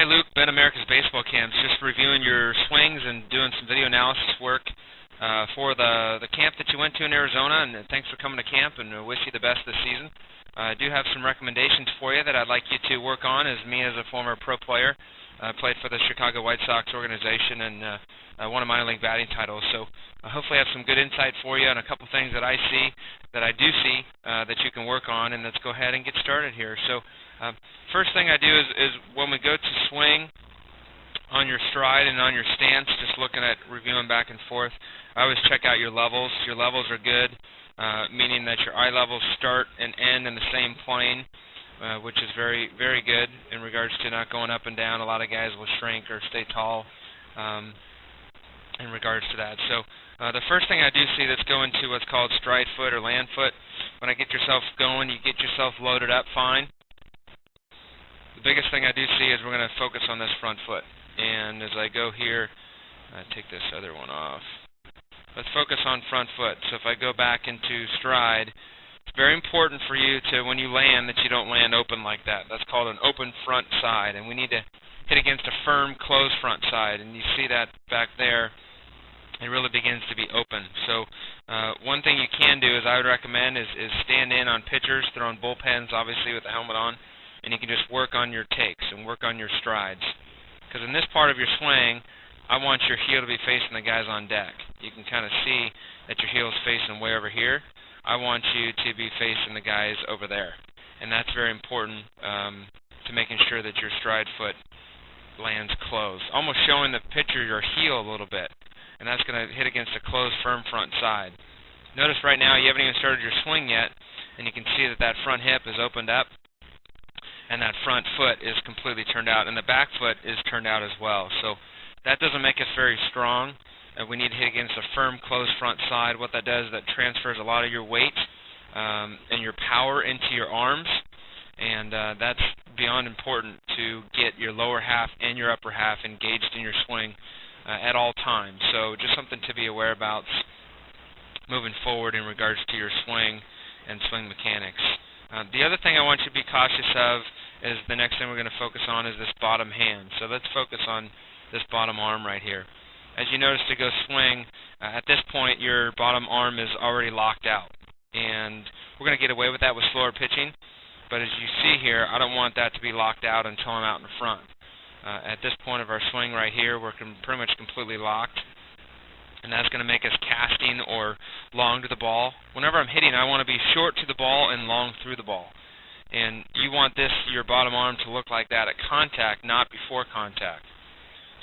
Hey Luke, Ben America's Baseball Camps. Just reviewing your swings and doing some video analysis work for the camp that you went to in Arizona, and thanks for coming to camp, and I wish you the best this season. I do have some recommendations for you that I'd like you to work on as a former pro player. I played for the Chicago White Sox organization and won a minor league batting title. So hopefully I have some good insight for you on a couple things that I do see that you can work on, and let's go ahead and get started here. So first thing I do is when we go to swing on your stride and on your stance, just looking at reviewing back and forth, I always check out your levels. Your levels are good, meaning that your eye levels start and end in the same plane, which is very, very good in regards to not going up and down. A lot of guys will shrink or stay tall in regards to that. So the first thing I do see, let's go into what's called stride foot or land foot. When I get yourself going, you get yourself loaded up fine. The biggest thing I do see is we're going to focus on this front foot. And as I go here, I take this other one off. Let's focus on front foot. So if I go back into stride, it's very important for you to, when you land, that you don't land open like that. That's called an open front side. And we need to hit against a firm, closed front side. And you see that back there. It really begins to be open. So one thing you can do is I would recommend is stand in on pitchers, throwing bullpens, obviously with the helmet on. And you can just work on your takes and work on your strides. Because in this part of your swing, I want your heel to be facing the guys on deck. You can kind of see that your heel is facing way over here. I want you to be facing the guys over there. And that's very important to making sure that your stride foot lands closed. Almost showing the pitcher your heel a little bit. And that's going to hit against a closed, firm front side. Notice right now you haven't even started your swing yet, and you can see that that front hip is opened up. And that front foot is completely turned out, and the back foot is turned out as well. So that doesn't make us very strong. We need to hit against a firm, closed front side. What that does is that transfers a lot of your weight and your power into your arms, and that's beyond important to get your lower half and your upper half engaged in your swing at all times. So just something to be aware about moving forward in regards to your swing and swing mechanics. The other thing I want you to be cautious of is the next thing we're going to focus on is this bottom hand. So let's focus on this bottom arm right here. As you notice to go swing, at this point your bottom arm is already locked out. And we're going to get away with that with slower pitching. But as you see here, I don't want that to be locked out until I'm out in front. At this point of our swing right here, we're pretty much completely locked. And that's going to make us casting or long to the ball. Whenever I'm hitting, I want to be short to the ball and long through the ball. And you want your bottom arm to look like that at contact, not before contact.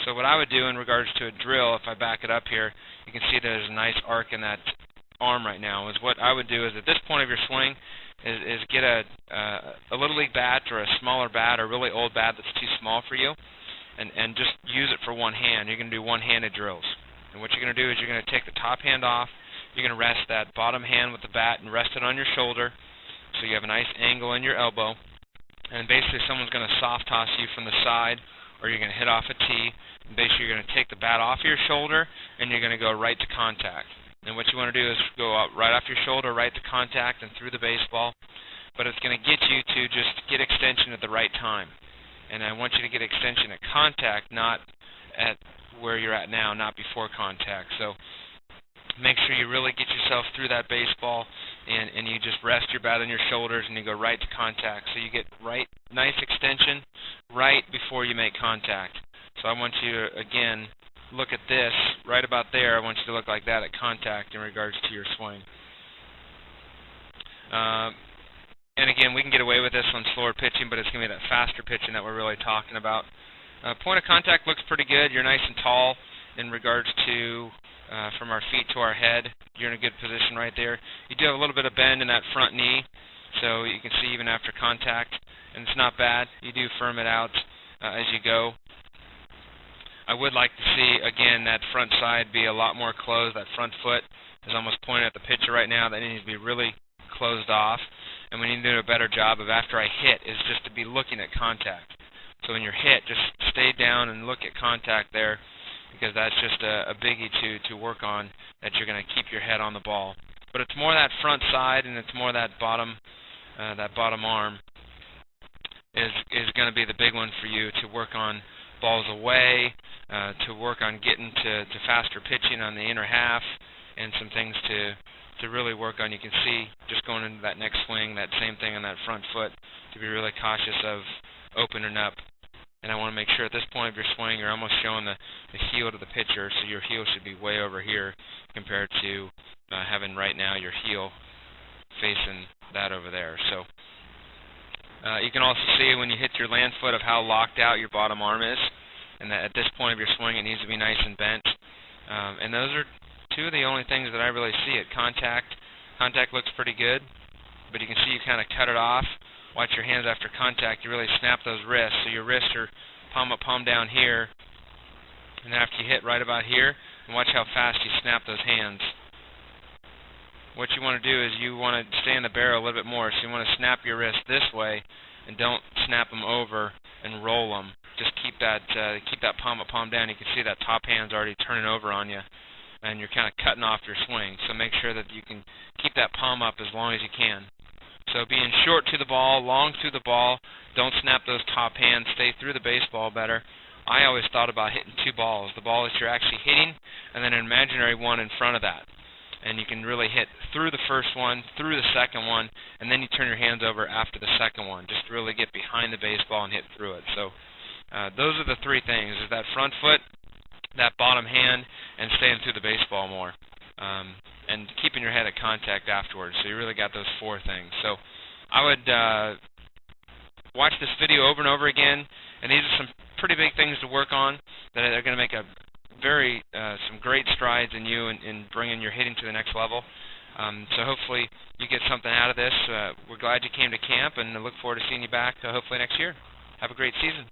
So what I would do in regards to a drill, if I back it up here, you can see there's a nice arc in that arm right now. What I would do is at this point of your swing is get a Little League bat or a smaller bat or a really old bat that's too small for you and just use it for one hand. You're going to do one-handed drills. And what you're going to do is you're going to take the top hand off, you're going to rest that bottom hand with the bat and rest it on your shoulder so you have a nice angle in your elbow. And basically someone's going to soft toss you from the side, or you're going to hit off a tee. And basically you're going to take the bat off your shoulder and you're going to go right to contact. And what you want to do is go up right off your shoulder, right to contact and through the baseball. But it's going to get you to just get extension at the right time. And I want you to get extension at contact, not at where you're at now, not before contact. So make sure you really get yourself through that baseball and you just rest your bat on your shoulders and you go right to contact. So you get nice extension right before you make contact. So I want you to, again, look at this right about there. I want you to look like that at contact in regards to your swing. And again, we can get away with this on slower pitching, but it's going to be that faster pitching that we're really talking about. Point of contact looks pretty good. You're nice and tall in regards to from our feet to our head. You're in a good position right there. You do have a little bit of bend in that front knee, so you can see even after contact, and it's not bad. You do firm it out as you go. I would like to see, again, that front side be a lot more closed. That front foot is almost pointing at the pitcher right now. That needs to be really closed off. And we need to do a better job of, after I hit, is just to be looking at contact. So when you're hit, just stay down and look at contact there, because that's just a biggie to work on, that you're going to keep your head on the ball. But it's more that front side and it's more that bottom arm is going to be the big one for you to work on balls away, to work on getting to faster pitching on the inner half, and some things to really work on. You can see just going into that next swing, that same thing on that front foot, to be really cautious of opening up. And I want to make sure at this point of your swing you're almost showing the heel to the pitcher, so your heel should be way over here compared to having right now your heel facing that over there. So you can also see when you hit your land foot of how locked out your bottom arm is, and that at this point of your swing it needs to be nice and bent. And those are two of the only things that I really see at contact. Contact looks pretty good, but you can see you kind of cut it off. Watch your hands after contact. You really snap those wrists, so your wrists are palm up, palm down here, and then after you hit right about here, and watch how fast you snap those hands. What you want to do is you want to stay in the barrel a little bit more, so you want to snap your wrist this way, and don't snap them over and roll them. Just keep that palm up, palm down. You can see that top hand's already turning over on you, and you're kind of cutting off your swing. So make sure that you can keep that palm up as long as you can. So being short to the ball, long through the ball, don't snap those top hands, stay through the baseball better. I always thought about hitting two balls, the ball that you're actually hitting, and then an imaginary one in front of that. And you can really hit through the first one, through the second one, and then you turn your hands over after the second one. Just really get behind the baseball and hit through it. So those are the three things, is that front foot, that bottom hand, and staying through the baseball more. And keeping your head at contact afterwards. So you really got those four things. So I would watch this video over and over again, and these are some pretty big things to work on that are going to make some great strides in you in bringing your hitting to the next level. So hopefully you get something out of this. We're glad you came to camp, and I look forward to seeing you back hopefully next year. Have a great season.